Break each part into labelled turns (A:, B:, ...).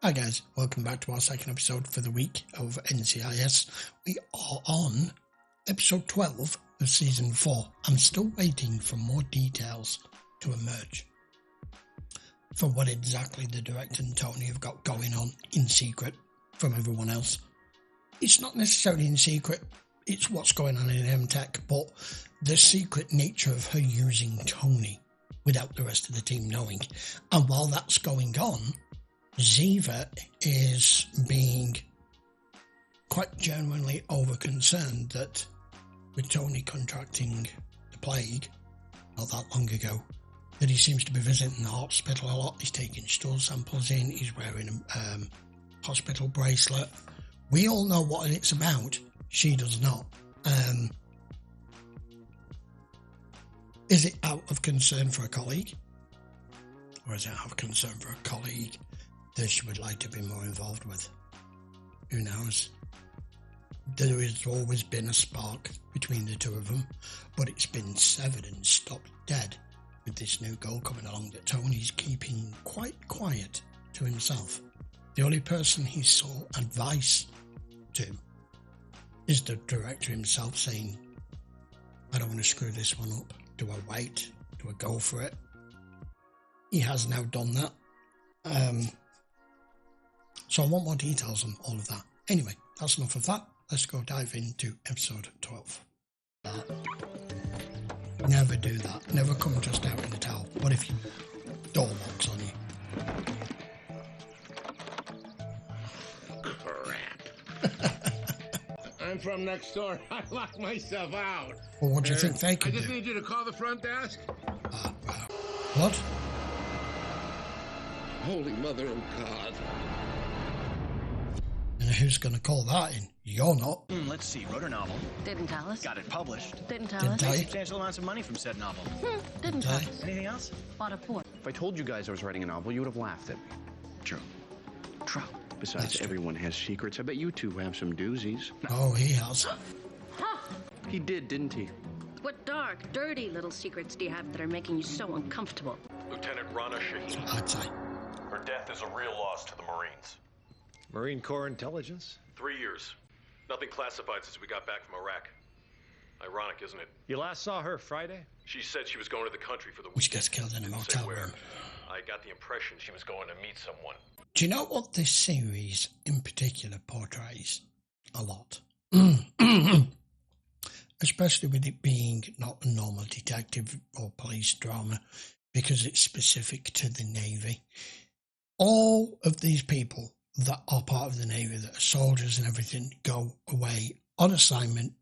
A: Hi guys, welcome back to our second episode for the week of NCIS. We are on episode 12 of season 4. I'm still waiting for more details to emerge for what exactly the director and Tony have got going on in secret from everyone else. It's not necessarily in secret, it's what's going on in M-Tech, but the secret nature of her using Tony without the rest of the team knowing. And while that's going on, Ziva is being quite genuinely over-concerned that with Tony contracting the plague not that long ago, that he seems to be visiting the hospital a lot. He's taking stool samples in, he's wearing a hospital bracelet. We all know what it's about. She does not. Is it out of concern for a colleague? Or is it out of concern for a colleague that she would like to be more involved with? Who knows? There has always been a spark between the two of them, but it's been severed and stopped dead with this new girl coming along that Tony's keeping quite quiet to himself. The only person he sought advice to is the director himself, saying, I don't want to screw this one up. Do I wait? Do I go for it? He has now done that. So I want more details on all of that. Anyway, that's enough of that. Let's go dive into episode 12. Never do that. Never come just out in the towel. What if your door locks on you?
B: Crap. I'm from next door. I locked myself out.
A: Well, what do you think they could do?
B: I just need you to call the front desk.
A: What?
B: Holy Mother of God.
A: And who's going to call that in? You're not.
C: Let's see. Wrote a novel.
D: Didn't tell us.
C: Got it published.
D: Didn't tell
A: Didn't
D: us.
A: tell you.
C: Substantial amounts of money from said novel.
D: Didn't tell us.
C: Anything else?
D: Bought a Ford.
E: If I told you guys I was writing a novel, you would have laughed at me.
C: True. True.
E: Besides,
A: That's true.
E: everyone has secrets. I bet you two have some doozies.
A: Oh, he has.
E: He did, didn't he?
D: What dark, dirty little secrets do you have that are making you so uncomfortable?
F: Lieutenant Rana Shaheen.
A: I'd say.
F: Her death is a real loss to the Marines.
G: Marine Corps intelligence?
F: 3 years. Nothing classified since we got back from Iraq. Ironic, isn't it?
G: You last saw her Friday?
F: She said she was going to the country for the
A: Which
F: weekend.
A: gets killed in a
F: Didn't say
A: motel
F: where.
A: room.
F: I got the impression she was going to meet someone.
A: Do you know what this series in particular portrays? A lot. Especially with it being not a normal detective or police drama, because it's specific to the Navy. All of these people that are part of the Navy, that are soldiers and everything, go away on assignment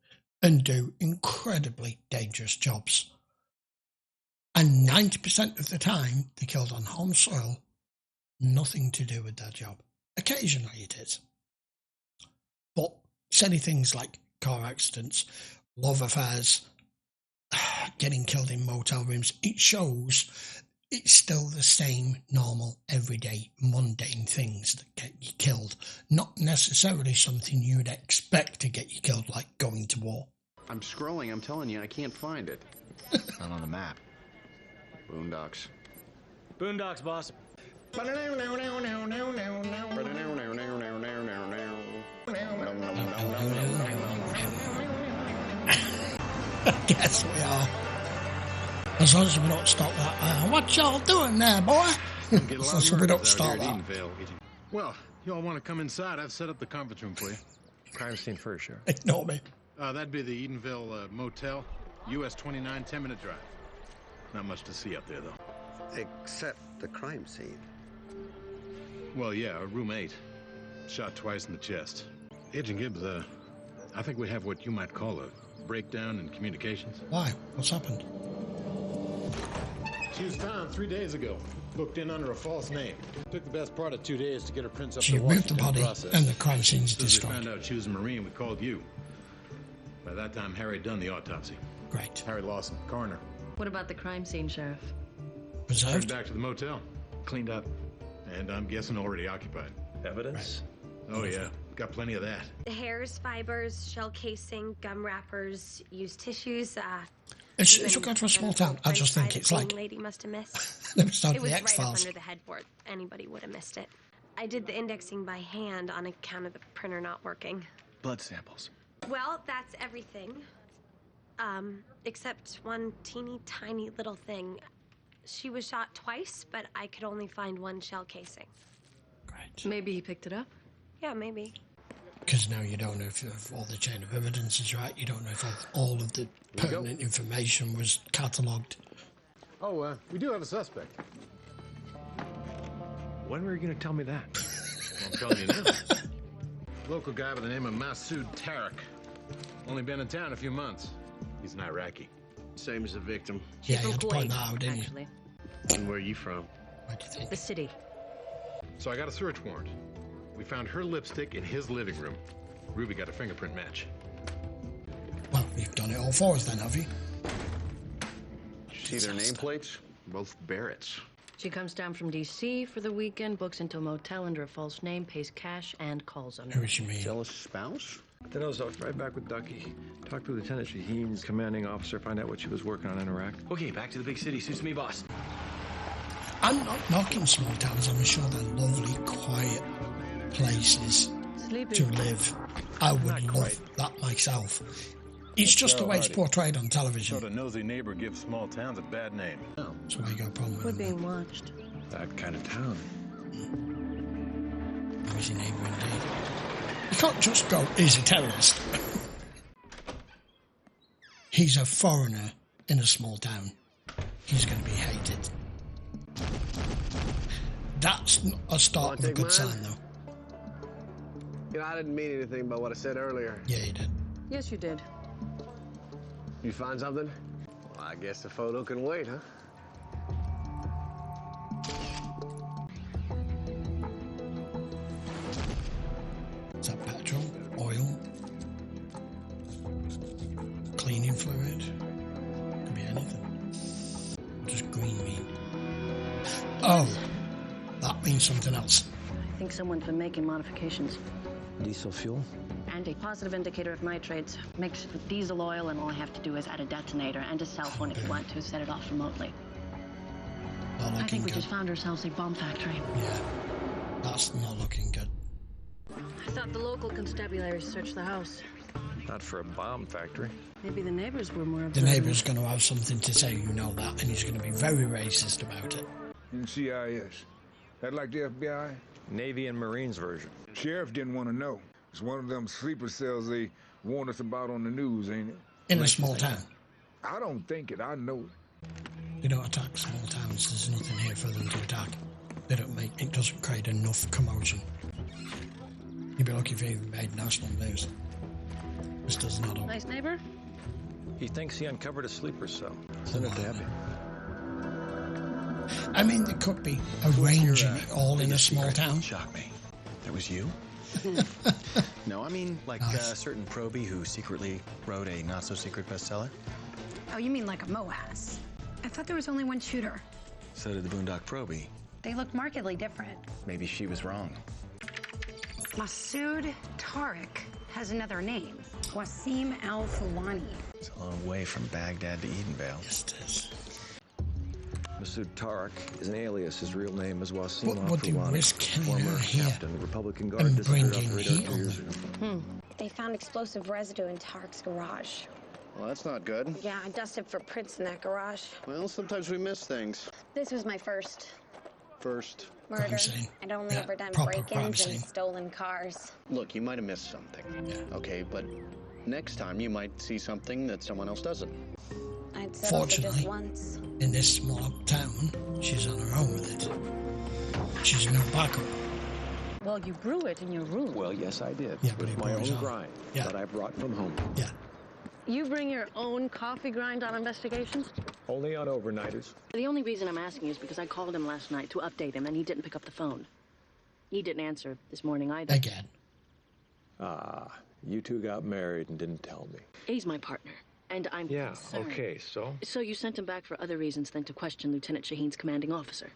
A: and do incredibly dangerous jobs. And 90% of the time, they're killed on home soil, nothing to do with their job. Occasionally it is. But silly things like car accidents, love affairs, getting killed in motel rooms, it shows it's still the same normal, everyday, mundane things that get you killed. Not necessarily something you'd expect to get you killed, like going to war.
E: I'm scrolling, I'm telling you, I can't find it.
C: Not on the map.
E: Boondocks.
G: Boondocks, boss.
A: Yes, we are. As long as we don't stop that. What y'all doing there, boy? As long as we don't stop that.
B: Well, you all want to come inside? I've set up the conference room for you.
G: Crime scene first, Sheriff.
A: Ignore me.
B: That'd be the Edenville Motel, US 29, 10-minute drive. Not much to see up there, though.
H: Except the crime scene.
B: Well, yeah, room 8. Shot twice in the chest. Agent Gibbs, I think we have what you might call a breakdown in communications.
A: Why? What's happened?
B: She was found 3 days ago, booked in under a false name. Took the best part of 2 days to get her prints up
A: She
B: the
A: moved the
B: Washington
A: body
B: process.
A: and the crime scene's
B: As soon as we
A: destroyed.
B: found out she was a Marine, we called you. By that time, Harry had done the autopsy.
A: Great.
B: Harry Lawson, coroner.
D: What about the crime scene, Sheriff?
B: Turned
A: Preserved?
B: back to the motel.
G: Cleaned up.
B: And I'm guessing already occupied.
G: Evidence?
B: Oh, yeah. Got plenty of that.
I: Hairs, fibers, shell casing, gum wrappers, used tissues.
A: It's okay to a small town. I just think it's like
I: lady must have missed.
A: the start
I: It
A: of
I: was
A: the
I: right up
A: X-Files.
I: under the headboard. Anybody would have missed it. I did the indexing by hand on account of the printer not working.
C: Blood samples.
I: Well, that's everything. Except one teeny tiny little thing. She was shot twice, but I could only find one shell casing.
A: Great.
D: Maybe he picked it up?
I: Yeah, maybe.
A: Because now you don't know if all the chain of evidence is right. You don't know if all of the pertinent information was catalogued.
B: Oh, we do have a suspect.
G: When were you going to tell me that?
B: I'm telling you now. Local guy by the name of Masood Tarak. Only been in town a few months. He's an Iraqi.
E: Same as the victim.
A: Yeah, you
D: From
A: had to point
D: Kuwait,
A: that out, didn't you?
D: actually.
E: And where are you from?
A: What do you think?
D: The city.
B: So I got a search warrant. We found her lipstick in his living room. Ruby got a fingerprint match.
A: Well, you've done it all for us then, have you?
E: See their nameplates? Both Barretts.
D: She comes down from D.C. for the weekend, books into a motel under a false name, pays cash, and calls on
A: Who
D: her.
A: is she mean?
E: Jealous spouse?
G: Then I was right back with Ducky. Talked to Lieutenant Shaheen's commanding officer, find out what she was working on in Iraq.
C: Okay, back to the big city. Suits me, boss.
A: I'm not knocking small towns. I'm sure they're lovely, quiet places
D: Sleepy.
A: to live. I would love that myself. It's just the way it's portrayed on television.
B: Sort of nosy neighbor gives small towns a bad name.
A: That's why you got a problem
D: We're
A: with them.
D: being watched.
G: That kind of town.
A: Noisy neighbour indeed. You can't just go, he's a terrorist. He's a foreigner in a small town. He's going to be hated. That's not a start of a good sign, though.
J: You know, I didn't mean anything by what I said earlier.
A: Yeah, he did.
D: Yes, you did.
J: You find something? Well, I guess the photo can wait, huh?
A: Is that petrol? Oil? Cleaning fluid? Could be anything. What does green mean? Oh, that means something else.
D: I think someone's been making modifications.
G: Diesel fuel?
D: And a positive indicator of nitrates. Mixed with diesel oil, and all I have to do is add a detonator and a cell phone if you want to set it off remotely.
A: Not
D: I
A: looking
D: think we
A: good.
D: just found ourselves a bomb factory.
A: Yeah, that's not looking good.
D: I thought the local constabulary searched the house.
G: Not for a bomb factory.
D: Maybe the neighbors were more
A: The
D: observant.
A: neighbour's going to have something to say, you know that, and he's going to be very racist about it.
K: NCIS. That like the FBI?
G: Navy and Marines version.
K: Sheriff didn't want to know. It's one of them sleeper cells they warned us about on the news, ain't it?
A: In a small town.
K: I don't think it. I know it.
A: They don't attack small towns. There's nothing here for them to attack. They don't make, it doesn't create enough commotion. You'd be lucky if it even made national news. This does not help.
D: Nice neighbor?
G: He thinks he uncovered a sleeper cell. Send it to Abby.
A: I mean, they could be arranging it all in a small town.
C: Shock me. That was you? No, I mean, like a certain probie who secretly wrote a not-so-secret bestseller.
L: Oh, you mean like a Moas? I thought there was only one shooter.
C: So did the Boondock probie.
L: They look markedly different.
C: Maybe she was wrong.
L: Masood Tariq has another name. Wasim Al-Fawani.
C: It's a long way from Baghdad to Edenvale.
A: Yes, it is.
G: Masood Tariq is an alias. His real name is Wasim
A: What would they
G: Al-Fawani,
A: risk killing
G: former
A: her here
G: captain, Republican Guard,
A: and
G: disappeared
A: bringing
G: off the radar
A: heat
G: 2
A: on
G: years
A: them?
G: ago.
I: They found explosive residue in Tariq's garage.
E: Well, that's not good.
I: Yeah, I dusted for prints in that garage.
E: Well, sometimes we miss things.
I: This was my first
E: First,
I: murder.
A: Crime scene.
I: I'd only
A: Yeah,
I: ever done
A: proper crime
I: break-ins
A: scene.
I: and stolen cars.
E: look, you might have missed something.
A: Yeah.
E: Okay, but next time you might see something that someone else doesn't.
I: I'd settle for just
A: Fortunately,
I: once.
A: in this small town, she's on her own with it. She's no backup.
D: Well, you brew it in your room.
G: Well, yes, I did.
A: Yeah, but
G: with
A: he
G: my
A: brought his
G: own
A: own.
G: grind
A: Yeah.
G: that I brought from home.
A: Yeah.
D: You bring your own coffee grind on investigations?
G: Only on overnighters.
D: The only reason I'm asking is because I called him last night to update him, and he didn't pick up the phone. He didn't answer this morning either.
A: Again.
G: Ah, you two got married and didn't tell me.
D: He's my partner, and I'm concerned.
G: Okay, so?
D: So you sent him back for other reasons than to question Lieutenant Shaheen's commanding officer.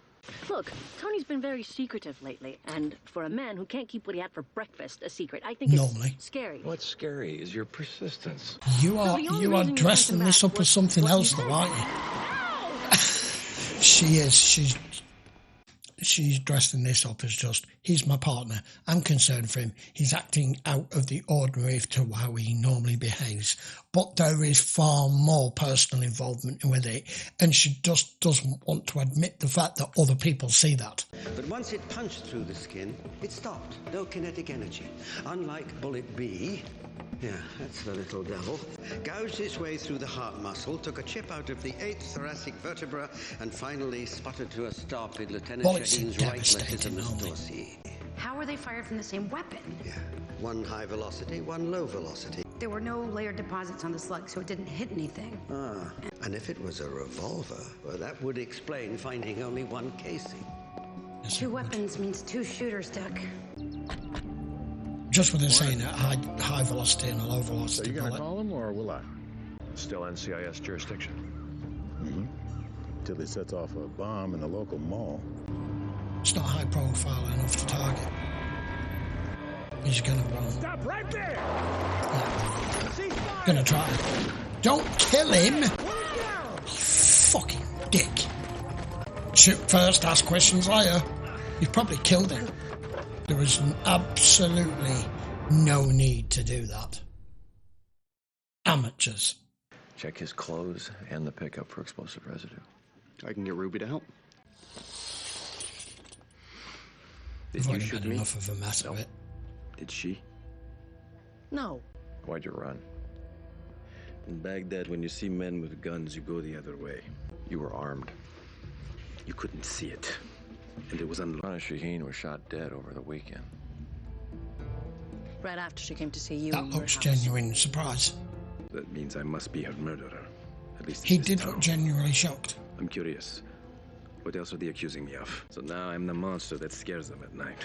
D: Look, Tony's been very secretive lately, and for a man who can't keep what he had for breakfast a secret, I think
A: Normally.
D: it's scary.
G: What's scary is your persistence.
A: You are
D: the only
A: you are
D: reason you
A: dressing
D: sent him
A: this
D: back
A: up as
D: was
A: something
D: what
A: else,
D: you
A: though,
D: said.
A: aren't you? She is. she's dressing this up as just, he's my partner, I'm concerned for him, he's acting out of the ordinary to how he normally behaves. But there is far more personal involvement with it, and she just doesn't want to admit the fact that other people see that.
H: But once it punched through the skin, it stopped. No kinetic energy. Unlike Bullet B, yeah, that's the little devil, gouged its way through the heart muscle, took a chip out of the 8th thoracic vertebra, and finally sputtered to a stop in Lieutenant Shaheen's right latissimus dorsi.
L: How were they fired from the same weapon?
H: Yeah, one high velocity, one low velocity.
L: There were no layered deposits on the slug, so it didn't hit anything.
H: Ah, and if it was a revolver, well, that would explain finding only one casing.
L: Two weapons means two shooters, Duck.
A: Just what they're saying, a high velocity and a low velocity.
G: So you gonna call him, or will I? Still NCIS jurisdiction.
B: Mm-hmm. Till he sets off a bomb in the local mall.
A: It's not high profile enough to target. He's gonna run.
G: Stop right there!
A: Yeah. Gonna try. Don't kill him! Fucking dick. Shoot first, ask questions later. You've probably killed him. There was absolutely no need to do that. Amateurs.
C: Check his clothes and the pickup for explosive residue.
E: I can get Ruby to help.
A: We've already made enough of a mess of it.
C: Did she?
D: No.
C: Why'd you run?
E: In Baghdad, when you see men with guns, you go the other way.
C: You were armed.
E: You couldn't see it. And it was unlocked.
C: Shaheen was shot dead over the weekend.
D: Right after she came to see you.
A: That looks genuine surprise.
E: That means I must be her murderer. At least
A: he did look genuinely shocked.
E: I'm curious. What else are they accusing me of? So now I'm the monster that scares them at night.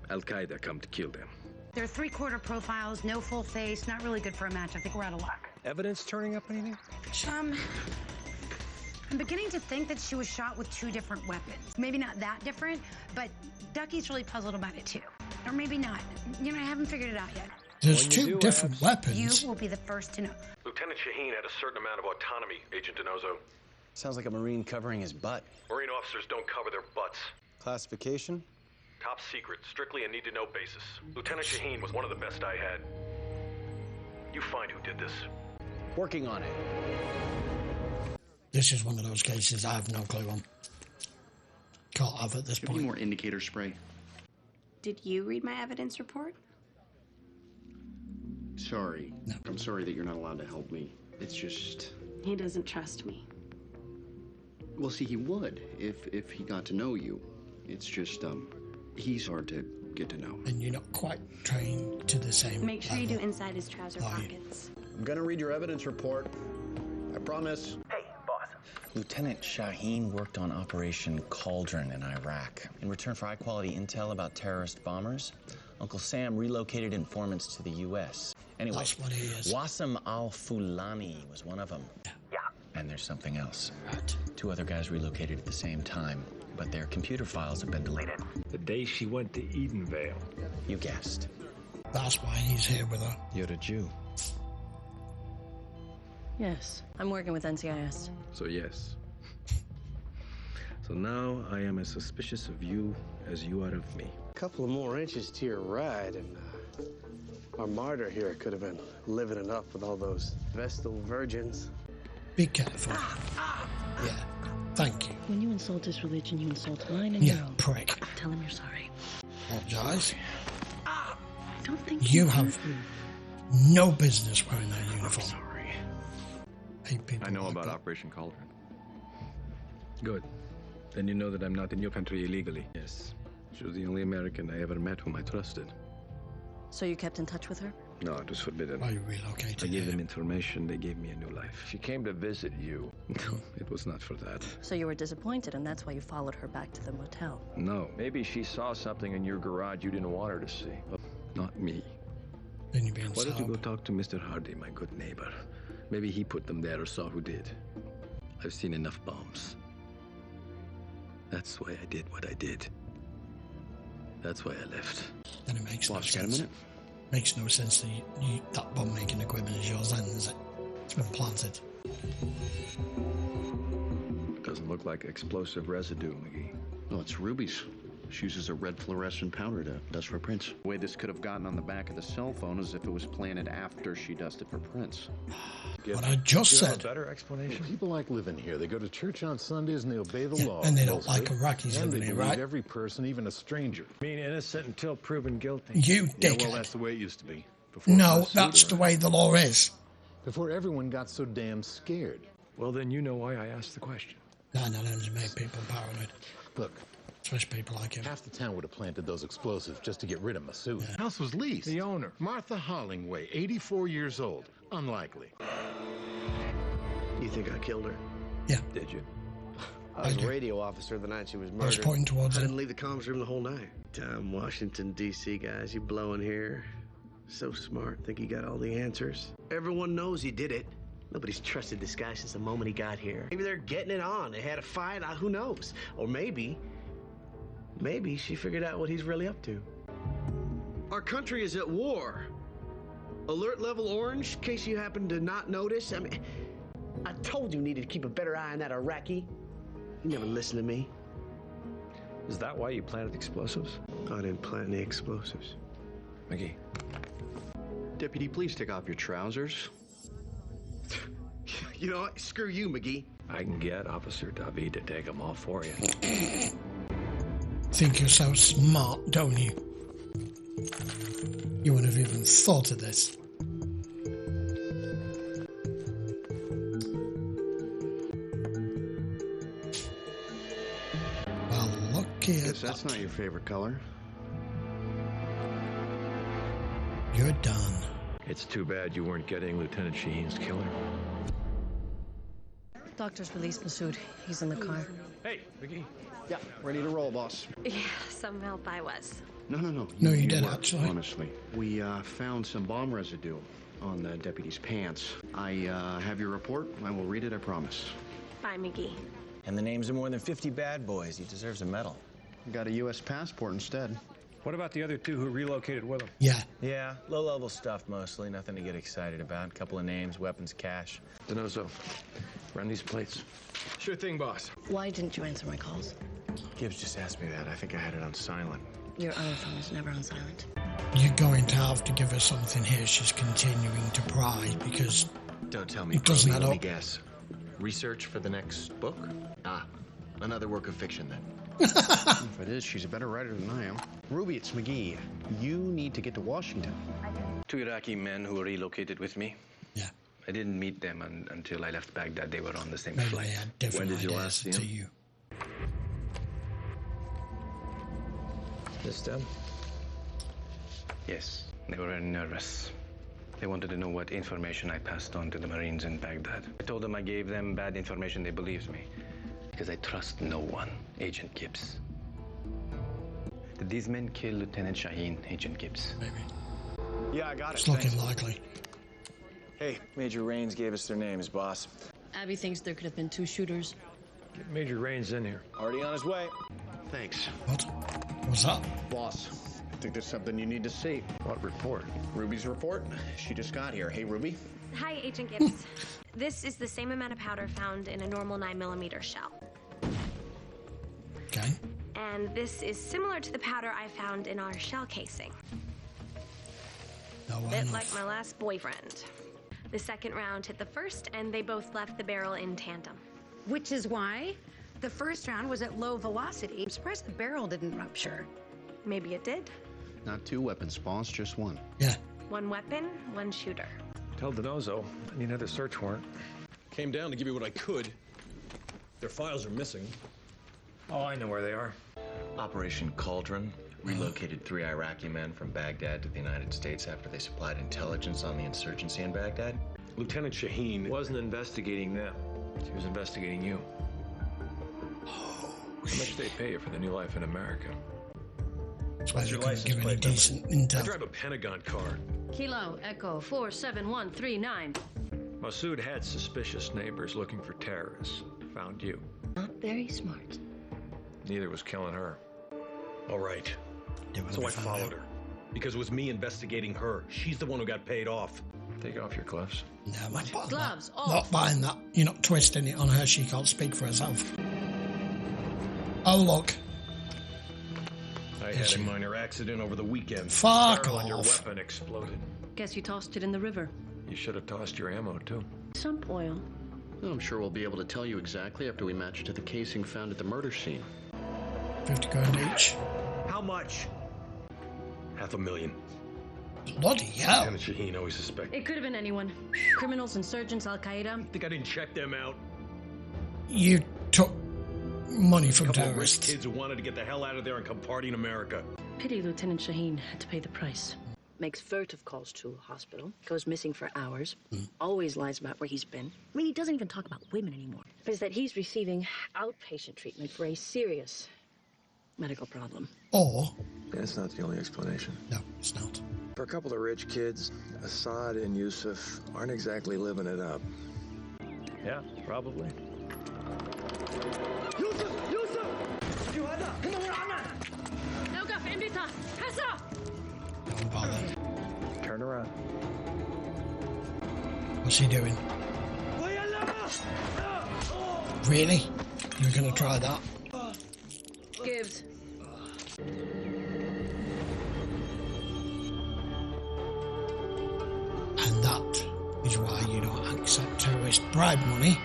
E: Al-Qaeda come to kill them.
L: They're three-quarter profiles, no full face, not really good for a match. I think we're out of luck.
G: Evidence turning up anything?
L: I'm beginning to think that she was shot with two different weapons. Maybe not that different, but Ducky's really puzzled about it too. Or maybe not. You know, I haven't figured it out yet.
A: There's two different weapons.
L: You will be the first to know.
F: Lieutenant Shaheen had a certain amount of autonomy, Agent Donoso.
C: Sounds like a Marine covering his butt.
F: Marine officers don't cover their butts.
C: Classification?
F: Top secret, strictly a need-to-know basis. Lieutenant Shaheen was one of the best I had. You find who did this.
C: Working on it.
A: This is one of those cases I have no clue on. Can't have at this point.
E: More indicator spray.
I: Did you read my evidence report?
E: Sorry.
A: No.
E: I'm sorry that you're not allowed to help me. It's just...
I: He doesn't trust me.
E: Well, see, he would if he got to know you. It's just, he's hard to get to know.
A: And you're not quite trained to the same
I: Make sure
A: level.
I: you do inside his trouser pockets.
E: I'm gonna read your evidence report. I promise.
C: Hey, boss. Lieutenant Shaheen worked on Operation Cauldron in Iraq. In return for high-quality intel about terrorist bombers, Uncle Sam relocated informants to the U.S. Anyway,
A: That's what he is.
C: Wassim al-Fulani was one of them. Yeah. And there's something else.
A: Right.
C: Two other guys relocated at the same time, but their computer files have been deleted.
G: The day she went to Edenvale.
C: You guessed.
A: That's why he's here with her.
C: You're a Jew.
D: Yes, I'm working with NCIS.
E: So yes. So now I am as suspicious of you as you are of me.
J: A couple of more inches to your right, and our martyr here could have been living it up with all those Vestal virgins.
A: Be careful. Yeah. Thank you.
D: When you insult his religion, you insult mine and
A: Yeah,
D: your own.
A: prick.
D: Tell him you're sorry.
A: Apologise.
D: Don't think
A: You have no business wearing that uniform.
E: Sorry.
A: Hate people
G: I know
A: like
G: about
A: that.
G: Operation Cauldron.
E: Good. Then you know that I'm not in your country illegally. Yes. She was the only American I ever met whom I trusted.
D: So you kept in touch with her?
E: No, it was forbidden.
A: Why you relocated
E: I gave
A: here?
E: them information, they gave me a new life.
G: She came to visit you.
E: No, it was not for that.
D: So you were disappointed, and that's why you followed her back to the motel.
E: No,
G: Maybe she saw something in your garage you didn't want her to see.
E: not me.
A: Then you're being
E: Why don't you go
A: sob.
E: talk to Mr. Hardy, my good neighbor? Maybe he put them there or saw who did. I've seen enough bombs. That's why I did what I did. That's why I left.
A: Then it makes no
E: Boss, got a
A: sense.
E: minute?
A: Makes no sense that that bomb-making equipment is yours then, is it? It's been planted.
G: Doesn't look like explosive residue, McGee.
M: Well, it's Ruby's. She uses a red fluorescent powder to dust for prints. The way this could have gotten on the back of the cell phone is if it was planted after she dusted for prints.
A: What I just said.
G: A better explanation?
B: People like living here. They go to church on Sundays and they obey the law.
A: And they don't like Iraqis
B: and
A: living
B: they
A: here,
B: believe
A: right?
B: every person, even a stranger.
G: Mean innocent until proven guilty.
A: You
B: Yeah,
A: dickhead.
B: well, that's the way it used to be. Before
A: No,
B: us,
A: that's the way the law is.
B: Before everyone got so damn scared.
G: Well, then you know why I asked the question.
A: No, to make people paranoid.
B: Look,
A: especially people like him.
B: half the town would have planted those explosives just to get rid of Masood. The house was leased.
G: The owner.
B: Martha Hollingway, 84 years old. Unlikely.
J: You think I killed her?
A: Yeah.
G: Did you?
J: I was a radio officer the night she was murdered.
A: I was pointing towards
J: I
A: it.
J: didn't leave the comms room the whole night. Damn Washington, D.C. guys, you blowing here. So smart. Think you got all the answers. Everyone knows he did it. Nobody's trusted this guy since the moment he got here. Maybe they're getting it on. They had a fight. Who knows? Or maybe she figured out what he's really up to. Our country is at war. Alert level orange, in case you happen to not notice. I mean, I told you needed to keep a better eye on that Iraqi. You never listen to me.
G: Is that why you planted explosives?
J: I didn't plant any explosives.
G: McGee.
M: Deputy, please take off your trousers.
J: You know what? Screw you, McGee.
G: I can get Officer David to take them off for you.
A: Think you're so smart, don't you? You wouldn't have even thought of this. Well, look here.
M: Guess that's not your favorite color.
A: You're done.
G: It's too bad you weren't getting Lieutenant Shaheen's killer.
D: Doctors released Masood. He's in the car.
G: Hey, McGee.
M: Yeah, ready to roll, boss.
I: Yeah, some help I was.
M: No.
A: No, you did,
M: were,
A: actually.
M: Honestly. We found some bomb residue on the deputy's pants. I have your report. I will read it, I promise.
I: Bye, McGee.
C: And the names of more than 50 bad boys. He deserves a medal.
M: Got a U.S. passport instead.
G: What about the other two who relocated with him?
A: Yeah.
C: Yeah, low-level stuff mostly. Nothing to get excited about. Couple of names, weapons, cash.
G: Denozo, run these plates.
J: Sure thing, boss.
D: Why didn't you answer my calls?
C: Gibbs just asked me that. I think I had it on silent.
D: Your other phone is never on silent.
A: You're going to have to give her something here. She's continuing to pry because
C: Don't tell me.
A: it doesn't
C: Let
A: add
C: me
A: up.
C: guess. Research for the next book? Ah, another work of fiction then.
M: If it is, she's a better writer than I am. Ruby, it's McGee. You need to get to Washington.
E: Two Iraqi men who were relocated with me.
A: Yeah.
E: I didn't meet them until I left Baghdad. They were on the same
A: Maybe
E: flight.
A: they had different
E: When did you
A: ideas
E: last see
A: to
E: him?
A: you.
G: This them?
E: Yes, they were very nervous. They wanted to know what information I passed on to the Marines in Baghdad. I told them I gave them bad information. They believed me. Because I trust no one, Agent Gibbs. Did these men kill Lieutenant Shaheen, Agent Gibbs?
A: Maybe.
C: Yeah, I got it.
A: It's looking
C: Thanks.
A: likely.
C: Hey, Major Raines gave us their names, boss.
D: Abby thinks there could have been two shooters.
G: Get Major Raines in here.
C: Already on his way.
M: Thanks.
A: What? What's that?
M: Boss, I think there's something you need to see.
G: What report?
M: Ruby's report. She just got here. Hey, Ruby.
I: Hi, Agent Gibbs. This is the same amount of powder found in a normal 9mm shell.
A: Okay.
I: And this is similar to the powder I found in our shell casing.
A: No, why
I: Bit
A: not?
I: like my last boyfriend. The second round hit the first, and they both left the barrel in tandem.
L: Which is why the first round was at low velocity. I'm surprised the barrel didn't rupture.
I: Maybe it did.
M: Not two weapons, boss, just one.
A: Yeah.
I: One weapon, one shooter.
G: Tell Denozo I need another search warrant.
N: Came down to give you what I could. Their files are missing.
G: Oh, I know where they are.
C: Operation Cauldron relocated 3 Iraqi men from Baghdad to the United States after they supplied intelligence on the insurgency in Baghdad.
N: Lieutenant Shaheen
G: Wasn't investigating them. She was investigating you. How much they pay you for the new life in America?
A: That's why
N: What's
A: they
N: your
A: couldn't
N: license
A: give any
N: plate number?
A: decent
N: I
A: intel.
N: drive a Pentagon car.
D: Kilo Echo 47139.
G: Masood had suspicious neighbors looking for terrorists. Found you.
D: Not very smart.
G: Neither was killing her.
N: All right. So I followed her. Because it was me investigating her. She's the one who got paid off.
G: Take off your gloves.
A: No, I'm not buying
D: Gloves
A: that.
D: off.
A: Not buying that. You're not twisting it on her. She can't speak for herself. Oh, look.
N: I had a minor accident over the weekend.
A: Fuck
N: Barrel on your
A: off.
N: weapon exploded.
D: Guess you tossed it in the river.
G: You should have tossed your ammo, too.
D: Sump oil.
M: Well, I'm sure we'll be able to tell you exactly after we match it to the casing found at the murder scene.
A: 50 grand each.
N: How much? $500,000.
A: Bloody hell.
N: Lieutenant Shaheen always suspected.
D: It could have been anyone. Criminals, insurgents, Al-Qaeda.
N: Think I didn't check them out?
A: You took money from
N: A couple of rich
A: terrorists.
N: kids who wanted to get the hell out of there and come party in America.
D: Pity Lieutenant Shaheen had to pay the price. Makes furtive calls to hospital. Goes missing for hours. Always lies about where he's been. I mean, he doesn't even talk about women anymore. Is that he's receiving outpatient treatment for a serious medical problem.
A: Or...
G: That's not the only explanation.
A: No, it's not.
G: For a couple of rich kids, Assad and Yusuf aren't exactly living it up. Yeah, probably.
A: Don't bother.
G: Turn around.
A: What's he doing? Really? You're gonna try that?
D: Gibbs.
A: And that is why you don't accept terrorist bribe money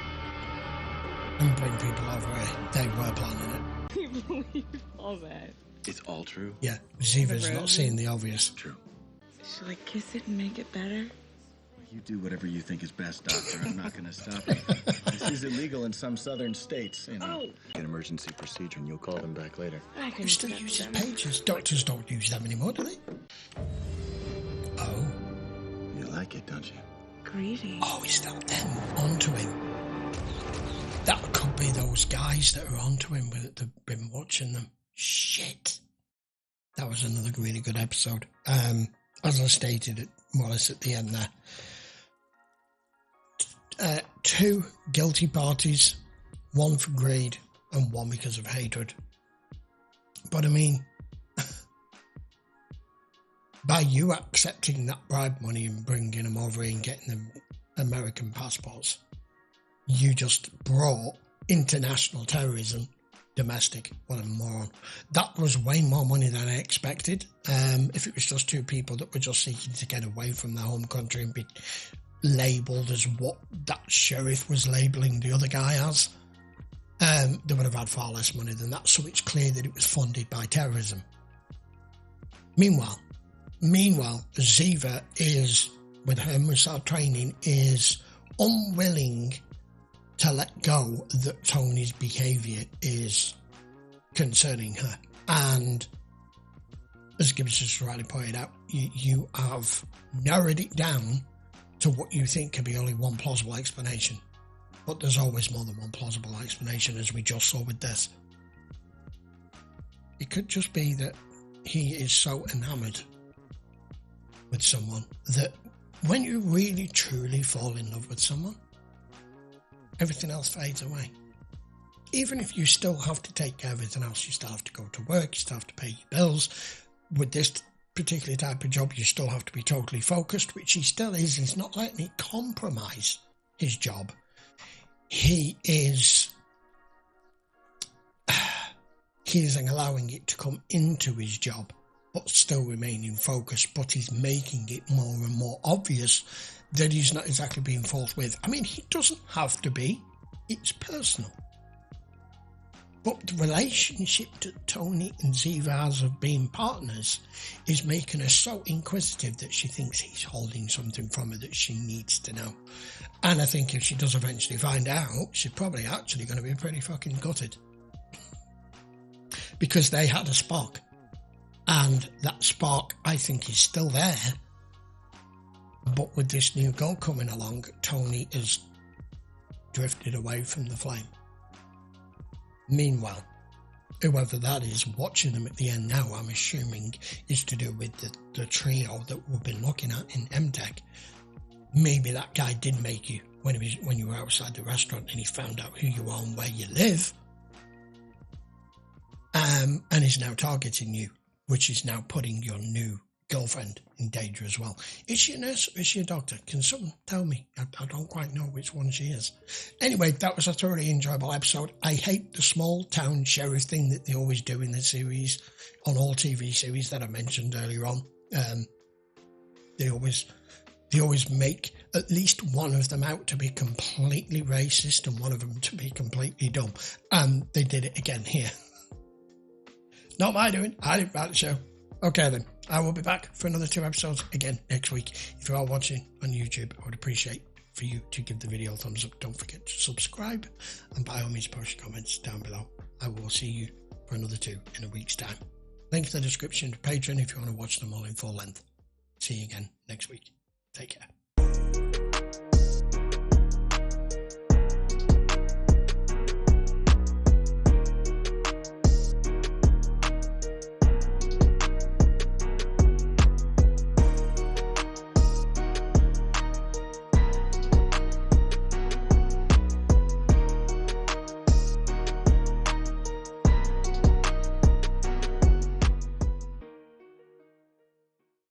A: and bring people over here. They were planning it.
O: You believe all that?
M: It's all true?
A: Yeah, Ziva's not seeing the obvious.
M: True.
O: Should I kiss it and make it better?
C: You do whatever you think is best, Doctor. I'm not going to stop you. This is illegal in some southern states. You know. An emergency procedure, and you'll call them back later.
A: He still uses pages. Doctors don't use them anymore, do they? Oh.
C: You like it, don't you?
O: Greedy.
A: Oh, is that them onto him? That could be those guys that are onto him that have been watching them. Shit. That was another really good episode. As I stated more or less at the end there. 2 guilty parties, 1 for greed and 1 because of hatred. But I mean, by you accepting that bribe money and bringing them over here and getting them American passports, you just brought international terrorism domestic. What a moron. That was way more money than I expected. If it was just 2 people that were just seeking to get away from their home country and be labelled as what that sheriff was labelling the other guy as, they would have had far less money than that. So it's clear that it was funded by terrorism. Meanwhile, Ziva is, with her Mossad training, is unwilling to let go that Tony's behaviour is concerning her. And as Gibbs just rightly pointed out, you have narrowed it down to what you think can be only one plausible explanation. But there's always more than one plausible explanation, as we just saw with this. It could just be that he is so enamoured with someone that when you really truly fall in love with someone, everything else fades away. Even if you still have to take care of everything else, you still have to go to work, you still have to pay your bills. With this particular type of job, you still have to be totally focused, which he still is. He's not letting it compromise his job. He is allowing it to come into his job, but still remaining focused. But he's making it more and more obvious that he's not exactly being forthwith. I mean, he doesn't have to be. It's personal. But the relationship that Tony and Ziva has of being partners is making her so inquisitive that she thinks he's holding something from her that she needs to know. And I think if she does eventually find out, she's probably actually going to be pretty fucking gutted. Because they had a spark. And that spark, I think, is still there. But with this new girl coming along, Tony has drifted away from the flame. Meanwhile, whoever that is watching them at the end now, I'm assuming, is to do with the trio that we've been looking at in MTech. Maybe that guy did make you when you were outside the restaurant and he found out who you are and where you live, and is now targeting you, which is now putting your new girlfriend in danger as well. Is she a nurse or is she a doctor? Can someone tell me? I don't quite know which one she is. Anyway, that was a thoroughly enjoyable episode. I hate the small town sheriff thing that they always do in the series, on all TV series that I mentioned earlier on. They always make at least one of them out to be completely racist and one of them to be completely dumb. And they did it again here. Not my doing. I didn't write the show. Okay then, I will be back for another 2 episodes again next week. If you are watching on YouTube, I would appreciate for you to give the video a thumbs up. Don't forget to subscribe, and by all means post your comments down below. I will see you for another 2 in a week's time. Link in the description to Patreon if you want to watch them all in full length. See you again next week. Take care.